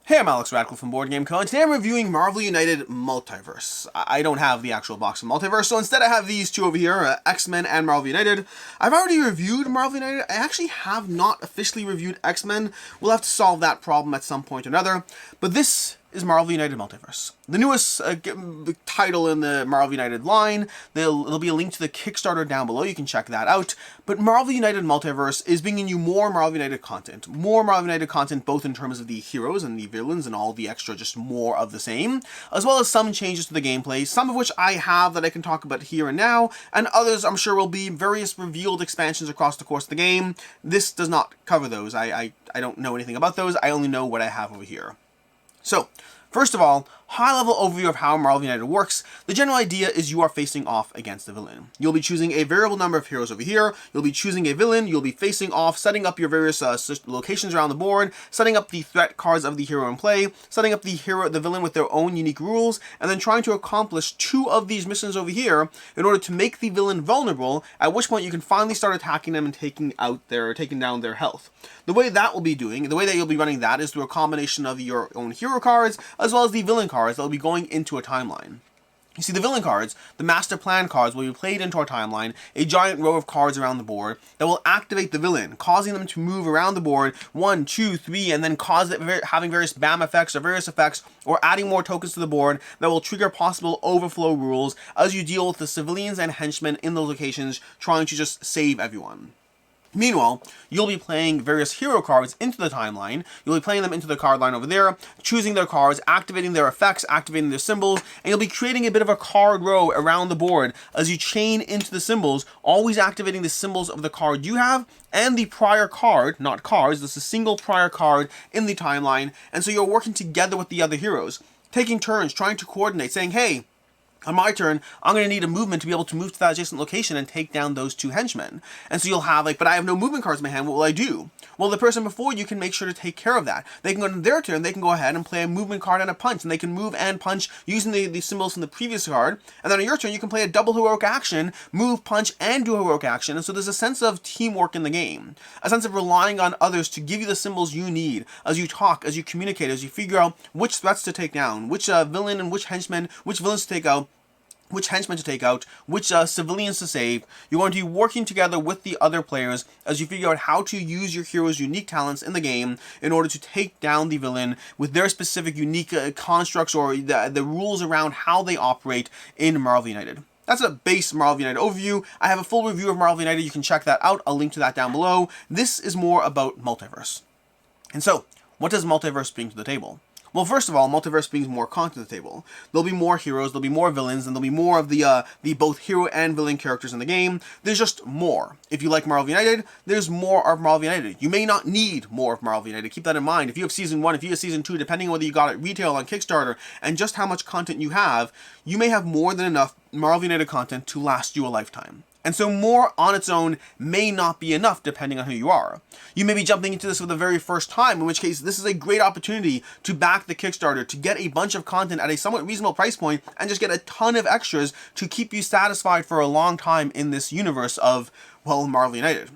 Hey, I'm Alex Radical from Board Game Co. and today I'm reviewing Marvel United Multiverse. I don't have the actual box of Multiverse, so instead I have these two over here, X-Men and Marvel United. I've already reviewed Marvel United. I actually have not officially reviewed X-Men. We'll have to solve that problem at some point or another. But this is Marvel United Multiverse, the newest title in the Marvel United line. There'll be a link to the Kickstarter down below. You can check that out. But Marvel United Multiverse is bringing you more Marvel United content. More Marvel United content both in terms of the heroes and the villains and all the extra, just more of the same, as well as some changes to the gameplay, some of which I have that I can talk about here and now, and others I'm sure will be various revealed expansions across the course of the game. This does not cover those. I don't know anything about those. I only know what I have over here. So, first of all, high-level overview of how Marvel United works. The general idea is you are facing off against a villain. You'll be choosing a variable number of heroes over here, you'll be choosing a villain, you'll be facing off, setting up your various locations around the board, setting up the threat cards of the hero in play, setting up the villain with their own unique rules, and then trying to accomplish two of these missions over here in order to make the villain vulnerable, at which point you can finally start attacking them and taking down their health. The way that you'll be running that is through a combination of your own hero cards, as well as the villain cards that will be going into a timeline. You see, the villain cards, the master plan cards, will be played into our timeline, a giant row of cards around the board that will activate the villain, causing them to move around the board 1, 2, 3, and then cause it having various BAM effects or various effects, or adding more tokens to the board that will trigger possible overflow rules as you deal with the civilians and henchmen in those locations trying to just save everyone. Meanwhile, you'll be playing various hero cards into the timeline. You'll be playing them into the card line over there, choosing their cards, activating their effects, activating their symbols, and you'll be creating a bit of a card row around the board as you chain into the symbols, always activating the symbols of the card you have and the prior card, not cards, this is a single prior card in the timeline, and so you're working together with the other heroes, taking turns, trying to coordinate, saying, hey, on my turn, I'm going to need a movement to be able to move to that adjacent location and take down those two henchmen. And so you'll have, but I have no movement cards in my hand, what will I do? Well, the person before you can make sure to take care of that. They can go on their turn, they can go ahead and play a movement card and a punch, and they can move and punch using the symbols from the previous card. And then on your turn, you can play a double heroic action, move, punch, and do a heroic action. And so there's a sense of teamwork in the game, a sense of relying on others to give you the symbols you need as you talk, as you communicate, as you figure out which threats to take down, which villain and which henchman, which villains to take out, which henchmen to take out, which civilians to save. You're going to be working together with the other players as you figure out how to use your hero's unique talents in the game in order to take down the villain with their specific unique constructs or the rules around how they operate in Marvel United. That's a base Marvel United overview. I have a full review of Marvel United. You can check that out. I'll link to that down below. This is more about Multiverse. And so, what does Multiverse bring to the table? Well, first of all, Multiverse brings more content to the table. There'll be more heroes, there'll be more villains, and there'll be more of the both hero and villain characters in the game. There's just more. If you like Marvel United, there's more of Marvel United. You may not need more of Marvel United. Keep that in mind. If you have Season 1, if you have Season 2, depending on whether you got it retail on Kickstarter, and just how much content you have, you may have more than enough Marvel United content to last you a lifetime. And so more on its own may not be enough depending on who you are. You may be jumping into this for the very first time, in which case this is a great opportunity to back the Kickstarter, to get a bunch of content at a somewhat reasonable price point, and just get a ton of extras to keep you satisfied for a long time in this universe of, well, Marvel United.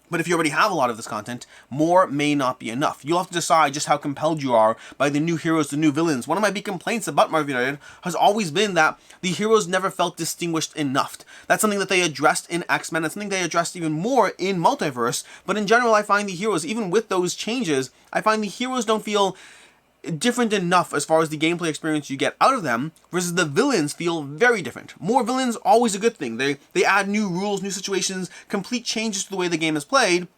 But if you already have a lot of this content, more may not be enough. You'll have to decide just how compelled you are by the new heroes, the new villains. One of my big complaints about Marvel United has always been that the heroes never felt distinguished enough. That's something that they addressed in X-Men. That's something they addressed even more in Multiverse. But in general, I find the heroes, even with those changes, I find the heroes don't feel different enough as far as the gameplay experience you get out of them, versus the villains feel very different. More villains, always a good thing. They add new rules, new situations, complete changes to the way the game is played,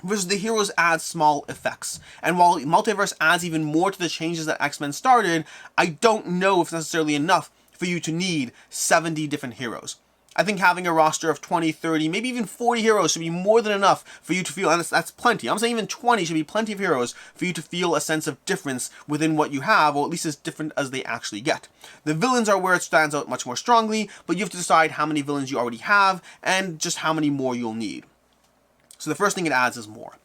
versus the heroes add small effects. And while Multiverse adds even more to the changes that X-Men started, I don't know if it's necessarily enough for you to need 70 different heroes. I think having a roster of 20, 30, maybe even 40 heroes should be more than enough for you to feel, and that's plenty. I'm saying even 20 should be plenty of heroes for you to feel a sense of difference within what you have, or at least as different as they actually get. The villains are where it stands out much more strongly, but you have to decide how many villains you already have, and just how many more you'll need. So the first thing it adds is more.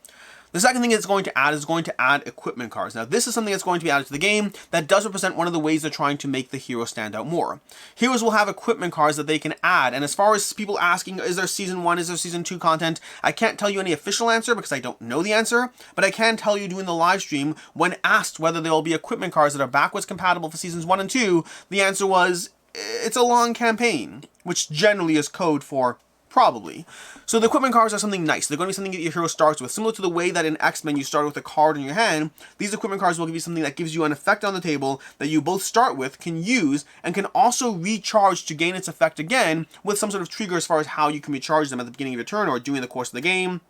The second thing it's going to add is going to add equipment cards. Now, this is something that's going to be added to the game that does represent one of the ways they're trying to make the hero stand out more. Heroes will have equipment cards that they can add, and as far as people asking, is there Season 1, is there Season 2 content, I can't tell you any official answer because I don't know the answer, but I can tell you during the live stream, when asked whether there will be equipment cards that are backwards compatible for Seasons 1 and 2, the answer was, it's a long campaign, which generally is code for probably. So the equipment cards are something nice. They're going to be something that your hero starts with. Similar to the way that in X-Men you start with a card in your hand, these equipment cards will give you something that gives you an effect on the table that you both start with, can use, and can also recharge to gain its effect again with some sort of trigger as far as how you can recharge them at the beginning of your turn or during the course of the game.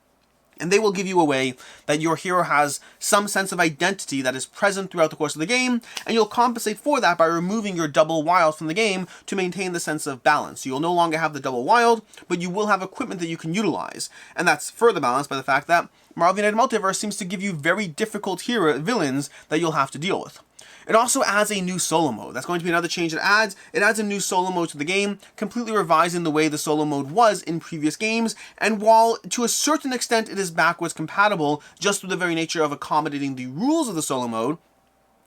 And they will give you a way that your hero has some sense of identity that is present throughout the course of the game, and you'll compensate for that by removing your double wild from the game to maintain the sense of balance. So you'll no longer have the double wild, but you will have equipment that you can utilize. And that's further balanced by the fact that Marvel United Multiverse seems to give you very difficult villains that you'll have to deal with. It also adds a new solo mode. That's going to be another change it adds. It adds a new solo mode to the game, completely revising the way the solo mode was in previous games, and while to a certain extent it is backwards compatible, just through the very nature of accommodating the rules of the solo mode,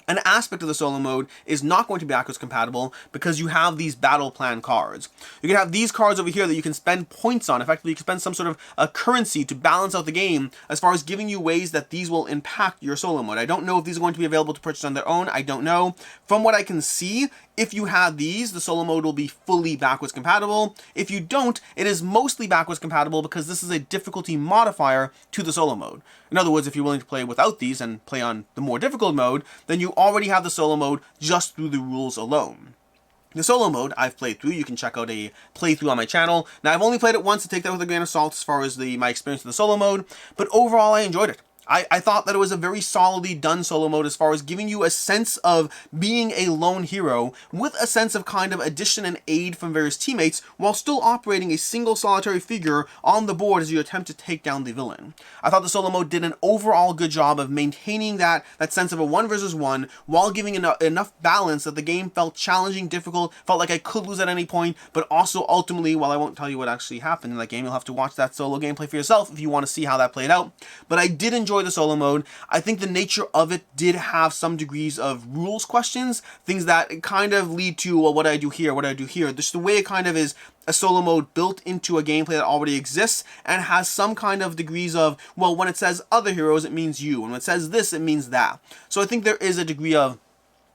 an aspect of the solo mode is not going to be backwards compatible because you have these battle plan cards. You can have these cards over here that you can spend points on. Effectively, you can spend some sort of a currency to balance out the game as far as giving you ways that these will impact your solo mode. I don't know if these are going to be available to purchase on their own. I don't know. From what I can see, if you have these, the solo mode will be fully backwards compatible. If you don't, it is mostly backwards compatible because this is a difficulty modifier to the solo mode. In other words, if you're willing to play without these and play on the more difficult mode, then you already have the solo mode just through the rules alone. The solo mode I've played through. You can check out a playthrough on my channel. Now, I've only played it once, to take that with a grain of salt as far as my experience with the solo mode, but overall I enjoyed it. I thought that it was a very solidly done solo mode as far as giving you a sense of being a lone hero with a sense of kind of addition and aid from various teammates while still operating a single solitary figure on the board as you attempt to take down the villain. I thought the solo mode did an overall good job of maintaining that sense of a 1 versus 1 while giving enough balance that the game felt challenging, difficult, felt like I could lose at any point, but also ultimately, while I won't tell you what actually happened in that game, you'll have to watch that solo gameplay for yourself if you want to see how that played out. But I did enjoy the solo mode. I think the nature of it did have some degrees of rules questions, things that kind of lead to, well, what do I do here? What do I do here? Just the way it kind of is a solo mode built into a gameplay that already exists and has some kind of degrees of, well, when it says other heroes, it means you. And when it says this, it means that. So I think there is a degree of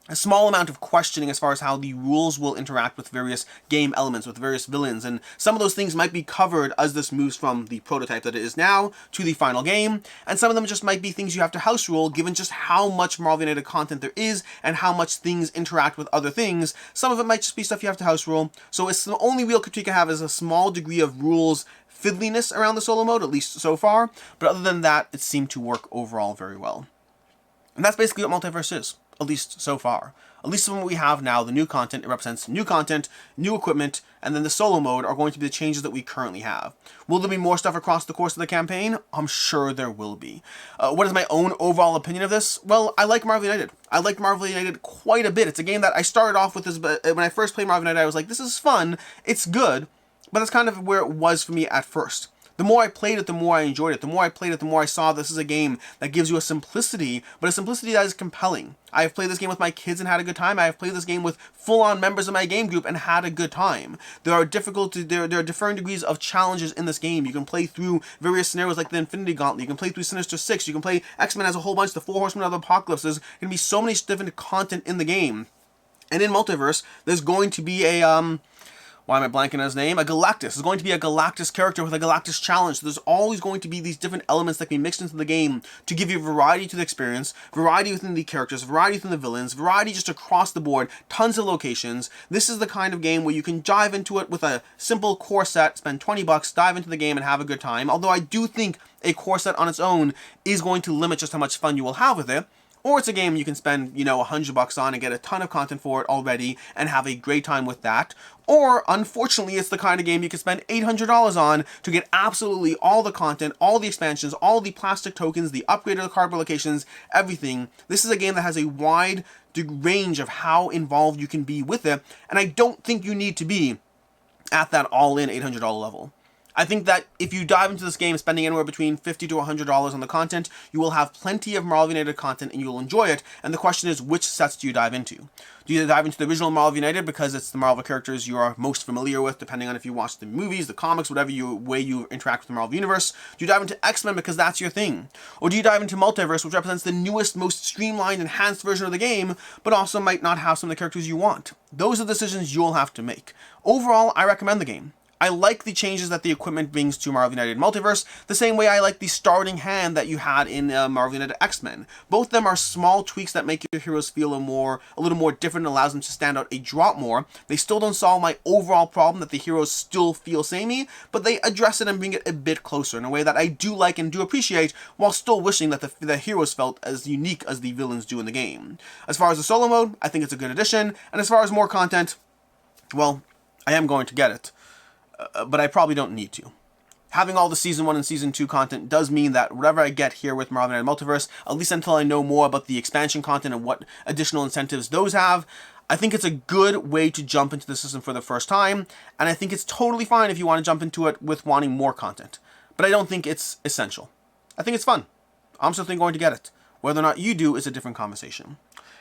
a small amount of questioning as far as how the rules will interact with various game elements, with various villains, and some of those things might be covered as this moves from the prototype that it is now to the final game, and some of them just might be things you have to house rule given just how much Marvel United content there is and how much things interact with other things. Some of it might just be stuff you have to house rule, so it's the only real critique I have is a small degree of rules fiddliness around the solo mode, at least so far, but other than that, it seemed to work overall very well. And that's basically what Multiverse is. At least so far. At least from what we have now, the new content, it represents new content, new equipment, and then the solo mode are going to be the changes that we currently have. Will there be more stuff across the course of the campaign? I'm sure there will be. What is my own overall opinion of this? Well, I like Marvel United. I like Marvel United quite a bit. It's a game that I started off with, when I first played Marvel United, I was like, this is fun, it's good, but that's kind of where it was for me at first. The more I played it, the more I enjoyed it. The more I played it, the more I saw this is a game that gives you a simplicity, but a simplicity that is compelling. I have played this game with my kids and had a good time. I have played this game with full-on members of my game group and had a good time. There are differing degrees of challenges in this game. You can play through various scenarios like the Infinity Gauntlet. You can play through Sinister Six. You can play X-Men as a whole bunch, the Four Horsemen of the Apocalypse. There's going to be so many different content in the game. And in Multiverse, there's going to be a, why am I blanking on his name? A Galactus. There's going to be a Galactus character with a Galactus challenge. So there's always going to be these different elements that can be mixed into the game to give you variety to the experience, variety within the characters, variety within the villains, variety just across the board, tons of locations. This is the kind of game where you can dive into it with a simple core set, spend $20, dive into the game and have a good time. Although I do think a core set on its own is going to limit just how much fun you will have with it. Or it's a game you can spend, $100 on and get a ton of content for it already and have a great time with that. Or, unfortunately, it's the kind of game you can spend $800 on to get absolutely all the content, all the expansions, all the plastic tokens, the upgraded cardboard locations, everything. This is a game that has a wide range of how involved you can be with it, and I don't think you need to be at that all-in $800 level. I think that if you dive into this game spending anywhere between $50 to $100 on the content, you will have plenty of Marvel United content and you'll enjoy it. And the question is, which sets do you dive into? Do you dive into the original Marvel United because it's the Marvel characters you are most familiar with, depending on if you watch the movies, the comics, whatever way you interact with the Marvel Universe? Do you dive into X-Men because that's your thing? Or do you dive into Multiverse, which represents the newest, most streamlined, enhanced version of the game, but also might not have some of the characters you want? Those are decisions you'll have to make. Overall, I recommend the game. I like the changes that the equipment brings to Marvel United Multiverse, the same way I like the starting hand that you had in Marvel United X-Men. Both of them are small tweaks that make your heroes feel a little more different and allows them to stand out a drop more. They still don't solve my overall problem that the heroes still feel samey, but they address it and bring it a bit closer in a way that I do like and do appreciate, while still wishing that the heroes felt as unique as the villains do in the game. As far as the solo mode, I think it's a good addition, and as far as more content, well, I am going to get it. But I probably don't need to. Having all the Season 1 and Season 2 content does mean that whatever I get here with Marvel United Multiverse, at least until I know more about the expansion content and what additional incentives those have, I think it's a good way to jump into the system for the first time, and I think it's totally fine if you want to jump into it with wanting more content. But I don't think it's essential. I think it's fun. I'm certainly going to get it. Whether or not you do is a different conversation.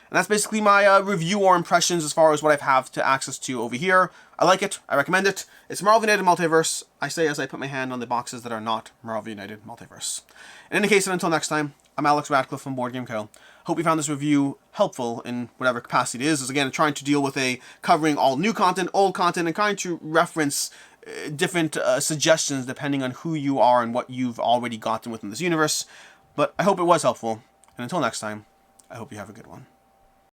And that's basically my review or impressions as far as what I have to access to over here. I like it. I recommend it. It's Marvel United Multiverse. I say as I put my hand on the boxes that are not Marvel United Multiverse. In any case, and until next time, I'm Alex Radcliffe from Board Game Co. Hope you found this review helpful in whatever capacity it is. As again, trying to deal with covering all new content, old content, and trying to reference different suggestions depending on who you are and what you've already gotten within this universe. But I hope it was helpful. And until next time, I hope you have a good one.